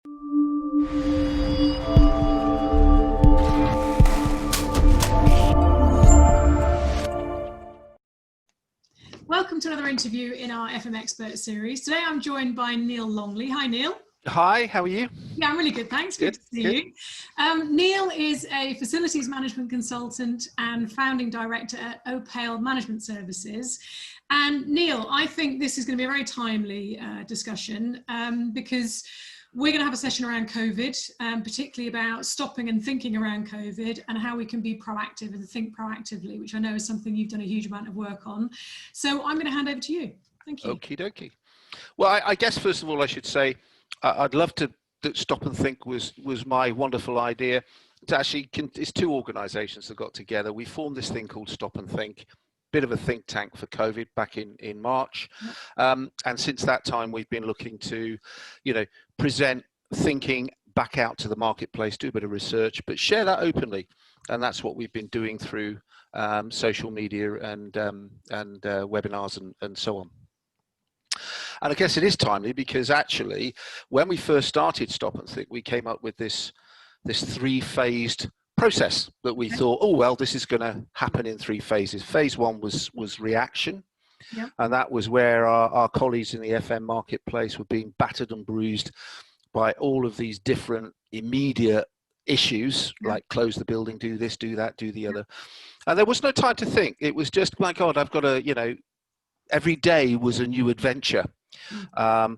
Welcome to another interview in our FM Expert series. Today I'm joined by Neil Longley. Hi, Neil. Hi, how are you? Yeah, I'm really good, thanks. Good to see you. Neil is a facilities management consultant and founding director at Opale Management Services. And Neil, I think this is going to be a very timely discussion because we're going to have a session around COVID, particularly about stopping and thinking around COVID and how we can be proactive and think proactively, which I know is something you've done a huge amount of work on. So I'm going to hand over to you. Thank you. Okie dokie. Well, I guess first of all, I should say I'd love to Stop and Think was my wonderful idea. To actually, it's two organisations that got together. We formed this thing called Stop and Think, bit of a think tank for COVID back in March. And since that time, we've been looking to, present thinking back out to the marketplace, do a bit of research, but share that openly. And that's what we've been doing through social media and webinars and so on. And I guess it is timely because actually, when we first started Stop and Think, we came up with this three-phased process that we thought, oh, well, this is going to happen in three phases. Phase one was reaction. Yeah. And that was where our colleagues in the FM marketplace were being battered and bruised by all of these different immediate issues, like close the building, do this, do that, do the other. And there was no time to think. It was just, my God, I've got to, every day was a new adventure. And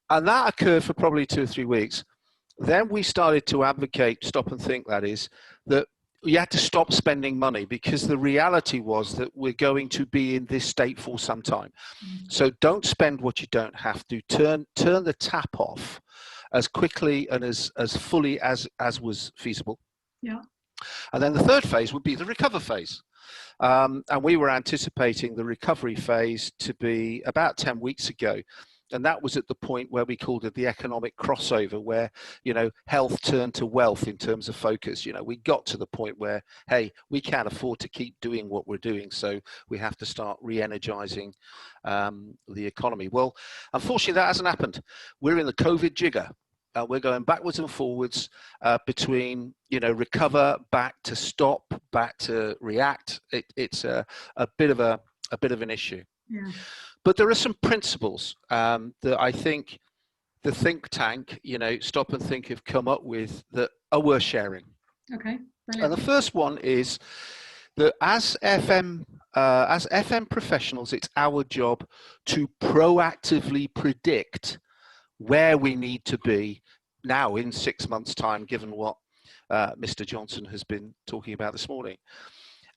that occurred for probably 2 or 3 weeks. Then we started to advocate, Stop and Think, that is, that you had to stop spending money because the reality was that we're going to be in this state for some time. So don't spend what you don't have to. Turn the tap off as quickly and as fully as was feasible. Yeah. And then the third phase would be the recover phase. And we were anticipating the recovery phase to be about 10 weeks ago. And that was at the point where we called it the economic crossover, where, health turned to wealth in terms of focus. We got to the point where, hey, we can't afford to keep doing what we're doing. So we have to start re-energizing the economy. Well, unfortunately, that hasn't happened. We're in the COVID jigger. We're going backwards and forwards between, recover, back to stop, back to react. It's a bit of an issue. Yeah. But there are some principles that I think the think tank, Stop and Think, have come up with that are worth sharing. Okay. Brilliant. And the first one is that as FM professionals, it's our job to proactively predict where we need to be now in 6 months' time, given what Mr. Johnson has been talking about this morning,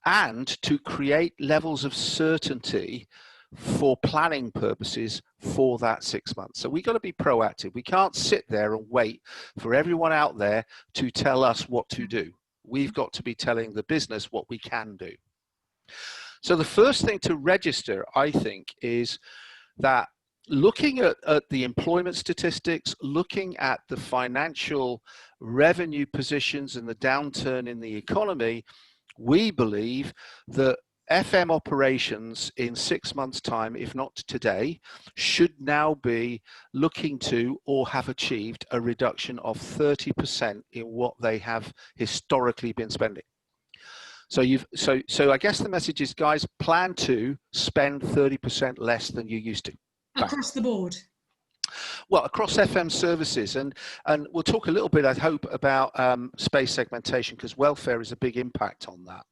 and to create levels of certainty for planning purposes for that 6 months. So we've got to be proactive. We can't sit there and wait for everyone out there to tell us what to do. We've got to be telling the business what we can do. So the first thing to register, I think, is that looking at the employment statistics, looking at the financial revenue positions and the downturn in the economy, we believe that FM operations in 6 months' time, if not today, should now be looking to or have achieved a reduction of 30% in what they have historically been spending. So I guess the message is, guys, plan to spend 30% less than you used to. Across the board? Well, across FM services, and we'll talk a little bit, I hope, about space segmentation, because welfare is a big impact on that.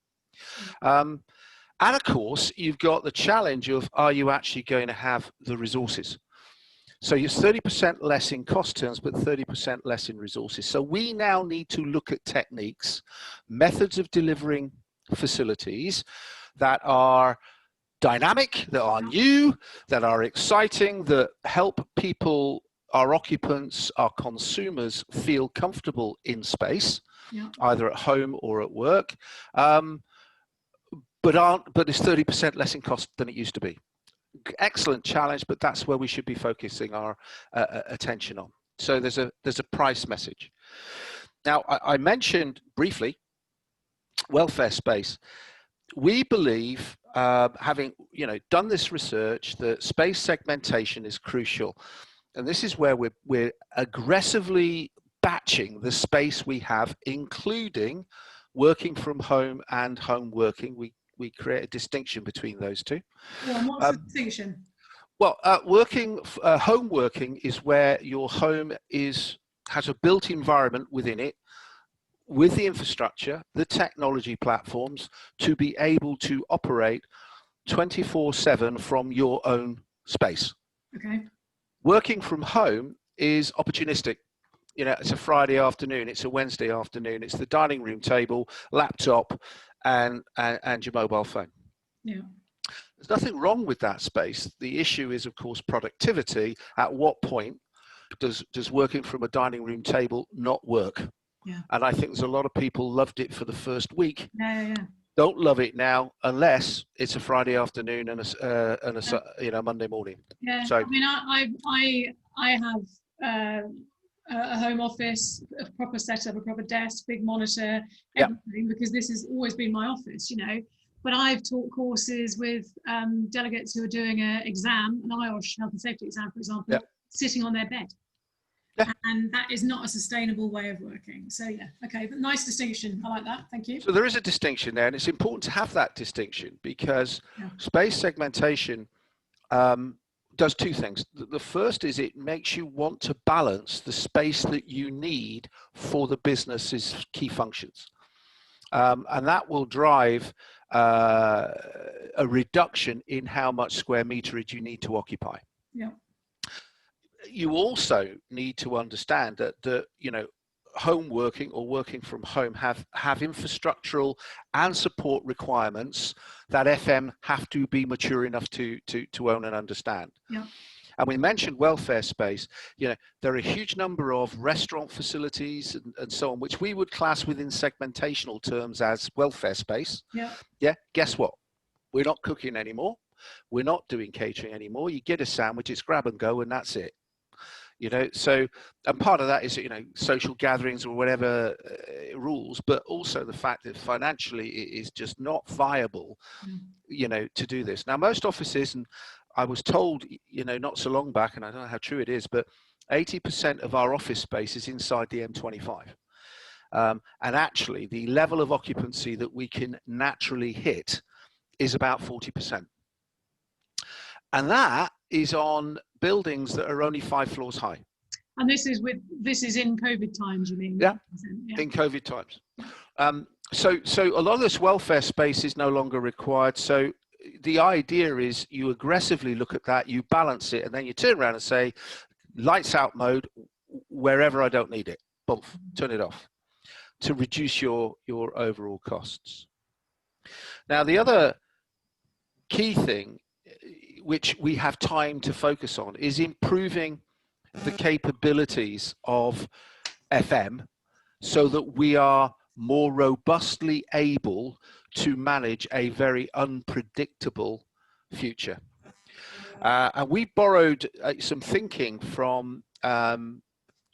And of course, you've got the challenge of, are you actually going to have the resources? So it's 30% less in cost terms, but 30% less in resources. So we now need to look at techniques, methods of delivering facilities that are dynamic, that are new, that are exciting, that help people, our occupants, our consumers, feel comfortable in space, either at home or at work. But it's 30% less in cost than it used to be. Excellent challenge, but that's where we should be focusing our attention on. So there's a price message. Now, I mentioned briefly welfare space. We believe, having done this research, that space segmentation is crucial, and this is where we're aggressively batching the space we have, including working from home and home working. We create a distinction between those two. Well, what's the distinction? Well, home working is where your home has a built environment within it, with the infrastructure, the technology platforms, to be able to operate 24/7 from your own space. Okay. Working from home is opportunistic. You know, it's a Friday afternoon, it's a Wednesday afternoon, it's the dining room table, laptop, and your mobile phone. Yeah. There's nothing wrong with that space. The issue is, of course, productivity. At what point does working from a dining room table not work? Yeah. And I think there's a lot of people loved it for the first week. Yeah. Don't love it now unless it's a Friday afternoon and a Monday morning. Yeah. So I mean, I have a home office, a proper setup, a proper desk, big monitor, everything, because this has always been my office, you know. But I've taught courses with delegates who are doing an exam, an IOSH health and safety exam, for example, sitting on their bed. Yeah. And that is not a sustainable way of working. So yeah, okay, but nice distinction. I like that. Thank you. So there is a distinction there, and it's important to have that distinction because space segmentation does two things. The first is it makes you want to balance the space that you need for the business's key functions. And that will drive a reduction in how much square meterage you need to occupy. Yeah. You also need to understand that you know, home working or working from home have infrastructural and support requirements that FM have to be mature enough to own and understand. Yeah. And we mentioned welfare space. You know, there are a huge number of restaurant facilities and so on, which we would class within segmentational terms as welfare space. Yeah. Yeah. Guess what? We're not cooking anymore. We're not doing catering anymore. You get a sandwich, it's grab and go, and that's it. You know, so, and part of that is, you know, social gatherings or whatever rules, but also the fact that financially it is just not viable, you know, to do this. Now, most offices, and I was told, you know, not so long back, and I don't know how true it is, but 80% of our office space is inside the M25. And actually, the level of occupancy that we can naturally hit is about 40%. And that is on buildings that are only 5 floors high. And this is in COVID times, you mean? Yeah, in COVID times. So a lot of this welfare space is no longer required. So the idea is you aggressively look at that, you balance it, and then you turn around and say, lights out mode, wherever I don't need it, boom, turn it off, to reduce your overall costs. Now, the other key thing which we have time to focus on is improving the capabilities of FM so that we are more robustly able to manage a very unpredictable future. And we borrowed some thinking from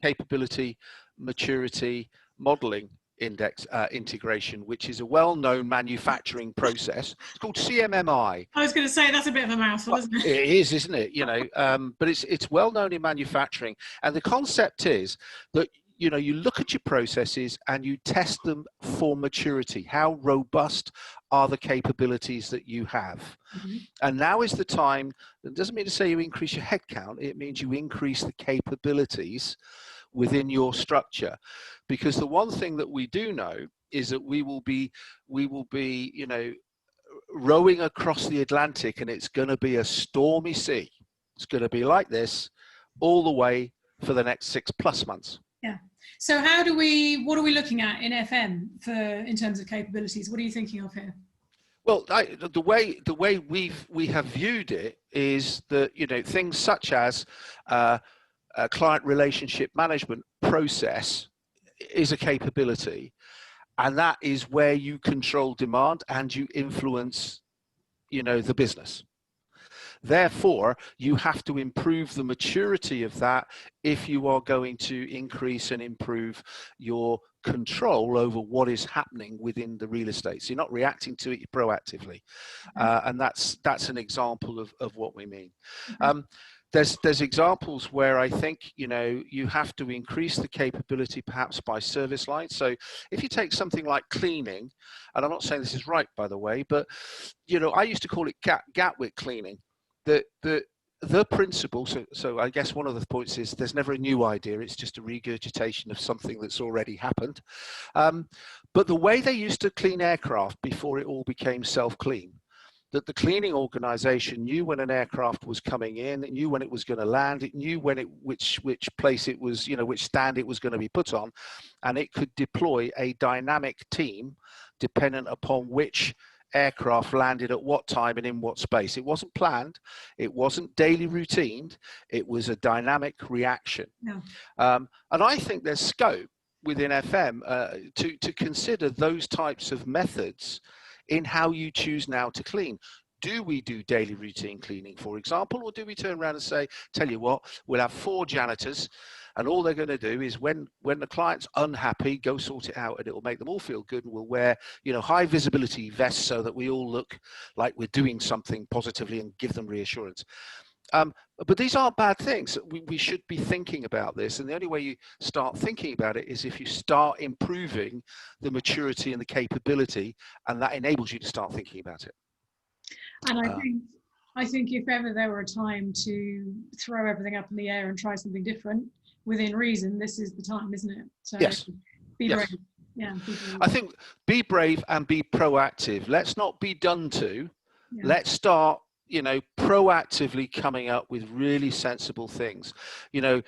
capability maturity modeling index integration, which is a well-known manufacturing process. It's called CMMI. I was going to say that's a bit of a mouthful, isn't it? It is, isn't it? You know, but it's well known in manufacturing, and the concept is that, you know, you look at your processes and you test them for maturity. How robust are the capabilities that you have? Mm-hmm. And now is the time. It doesn't mean to say you increase your headcount. It means you increase the capabilities within your structure, because the one thing that we do know is that we will be, you know, rowing across the Atlantic, and it's going to be a stormy sea. It's going to be like this all the way for the next 6+ months. Yeah. So what are we looking at in FM in terms of capabilities? What are you thinking of here? Well, the way we have viewed it is that, you know, things such as a client relationship management process is a capability, and that is where you control demand and you influence, you know, the business. Therefore, you have to improve the maturity of that if you are going to increase and improve your control over what is happening within the real estate. So you're not reacting to it, you're proactively. And that's an example of what we mean. there's examples where I think, you know, you have to increase the capability perhaps by service line. So if you take something like cleaning, and I'm not saying this is right, by the way, but, you know, I used to call it Gatwick cleaning. The principle, so I guess one of the points is there's never a new idea, it's just a regurgitation of something that's already happened. But the way they used to clean aircraft before it all became self-clean, that the cleaning organization knew when an aircraft was coming in, it knew when it was going to land, it knew when which place it was, you know, which stand it was going to be put on, and it could deploy a dynamic team dependent upon which aircraft landed at what time and in what space. It wasn't planned, it wasn't daily routine, it was a dynamic reaction. Yeah. And I think there's scope within FM to consider those types of methods in how you choose now to clean. Do we do daily routine cleaning, for example, or do we turn around and say, tell you what, we'll have 4 janitors, and all they're going to do is when the client's unhappy, go sort it out, and it'll make them all feel good, and we'll wear, you know, high visibility vests so that we all look like we're doing something positively and give them reassurance. But these aren't bad things. We should be thinking about this, and the only way you start thinking about it is if you start improving the maturity and the capability, and that enables you to start thinking about it. And I think if ever there were a time to throw everything up in the air and try something different within reason, this is the time, isn't it? So yes. Be brave. Yes. Yeah. Be brave. I think be brave and be proactive. Let's not be done to. Yeah. Let's start, you know, proactively coming up with really sensible things. You know,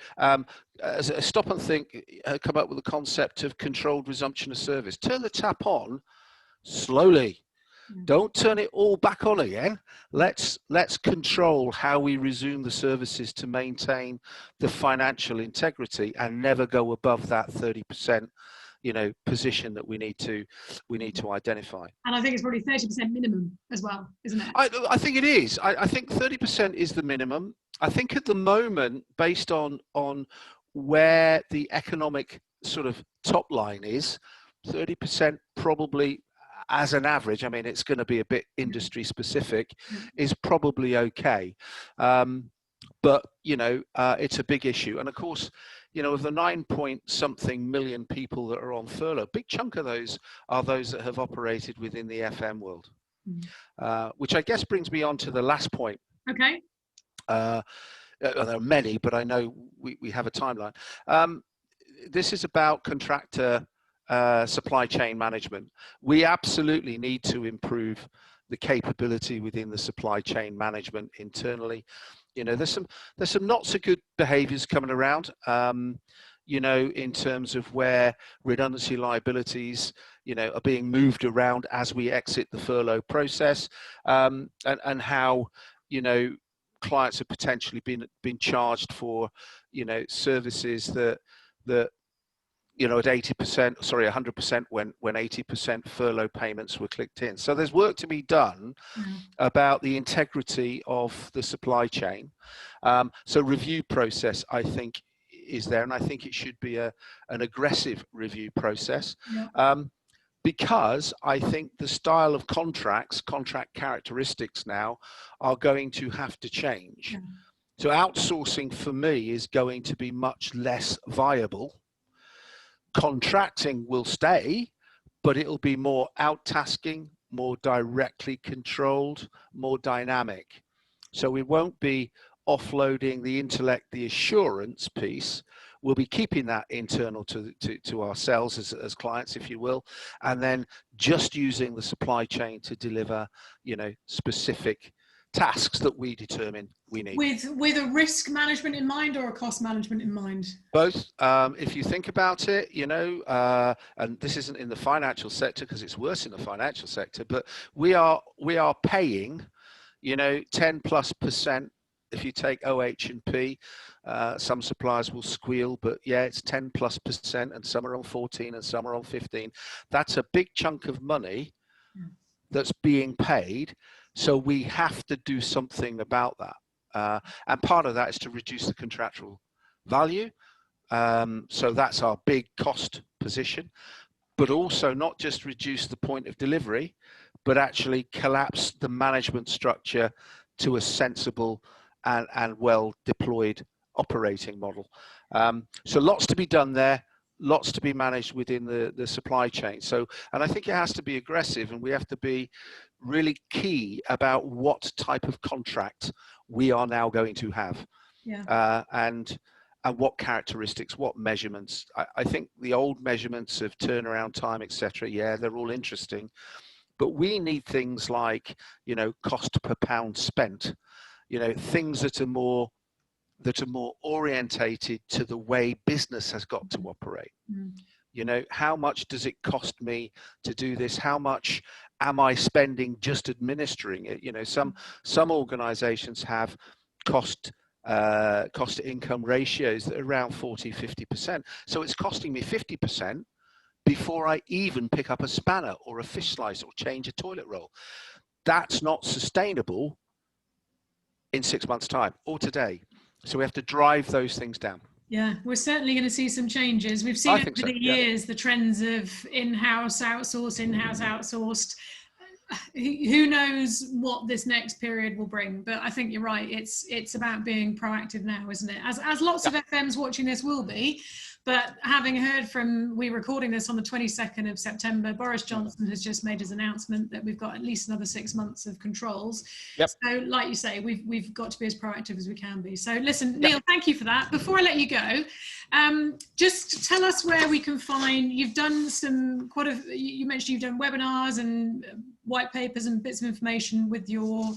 as a stop and think, come up with the concept of controlled resumption of service. Turn the tap on slowly. Yeah. Don't turn it all back on again. Let's control how we resume the services to maintain the financial integrity and never go above that 30%, you know, position that we need to identify. And I think it's probably 30% minimum as well, isn't it? I think it is. I think 30% is the minimum. I think at the moment, based on where the economic sort of top line is, 30% probably as an average, I mean, it's going to be a bit industry specific, is probably okay. But, you know, it's a big issue. And of course, you know, of the 9-point-something million people that are on furlough, a big chunk of those are those that have operated within the FM world, which I guess brings me on to the last point. Okay. There are many, but I know we have a timeline. This is about contractor supply chain management. We absolutely need to improve the capability within the supply chain management internally. You know, there's some not so good behaviors coming around, you know, in terms of where redundancy liabilities, you know, are being moved around as we exit the furlough process, and how, you know, clients have potentially been charged for, you know, services that you know, at 80%, sorry, 100% when 80% furlough payments were clicked in. So there's work to be done about the integrity of the supply chain. So review process, I think, is there, and I think it should be an aggressive review process. Because I think the style of contract characteristics now are going to have to change. So outsourcing for me is going to be much less viable. Contracting will stay, but it'll be more out-tasking, more directly controlled, more dynamic. So we won't be offloading the intellect, the assurance piece. We'll be keeping that internal to ourselves as clients, if you will, and then just using the supply chain to deliver, you know, specific tasks that we determine we need. With a risk management in mind or a cost management in mind? Both. If you think about it, you know, and this isn't in the financial sector because it's worse in the financial sector, but we are paying, you know, 10+%. If you take OH&P, some suppliers will squeal, but yeah, it's 10+%, and some are on 14 and some are on 15. That's a big chunk of money that's being paid. So we have to do something about that. And part of that is to reduce the contractual value. So that's our big cost position, but also not just reduce the point of delivery, but actually collapse the management structure to a sensible and well deployed operating model. So lots to be done there, lots to be managed within the supply chain. So, and I think it has to be aggressive, and we have to be really key about what type of contract we are now going to have. Yeah. And what characteristics, what measurements. I think the old measurements of turnaround time, etc., yeah, they're all interesting, but we need things like, you know, cost per pound spent, you know, things that are more orientated to the way business has got to operate. You know, how much does it cost me to do this? How much am I spending just administering it? You know, some organizations have cost to income ratios that are around 40-50%. So it's costing me 50% before I even pick up a spanner or a fish slice or change a toilet roll. That's not sustainable in 6 months' time or today. So we have to drive those things down. Yeah, we're certainly going to see some changes. We've seen over the years the trends of in-house outsourced. Who knows what this next period will bring, but I think you're right. It's about being proactive now, isn't it? As lots of FMs watching this will be. But having heard from, we're recording this on the 22nd of September, Boris Johnson has just made his announcement that we've got at least another 6 months of controls. Yep. So like you say, we've got to be as proactive as we can be. So listen, Neil, thank you for that. Before I let you go, just tell us where we can find, you've done some, you mentioned you've done webinars and white papers and bits of information with your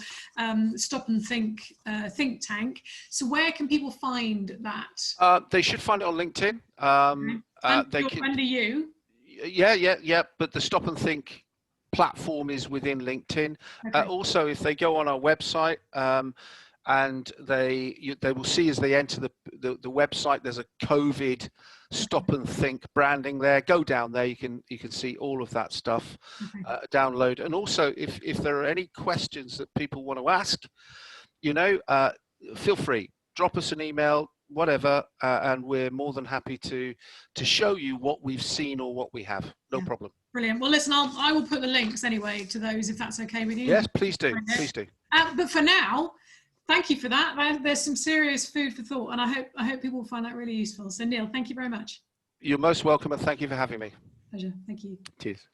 Stop and Think think tank. So where can people find that? They should find it on LinkedIn. Under you? Yeah. But the Stop and Think platform is within LinkedIn. Okay. Also, if they go on our website, and they will see as they enter the website, there's a COVID Stop and Think branding there. Go down there, you can see all of that stuff. Okay. Download. And also, if there are any questions that people want to ask, you know, feel free, drop us an email, whatever, and we're more than happy to show you what we've seen or what we have. No problem. Brilliant. Well, listen, I will put the links anyway to those, if that's okay with you. Yes, please do. Please do. But for now, thank you for that. There's some serious food for thought, and I hope people will find that really useful. So Neil, thank you very much. You're most welcome, and thank you for having me. Pleasure. Thank you. Cheers.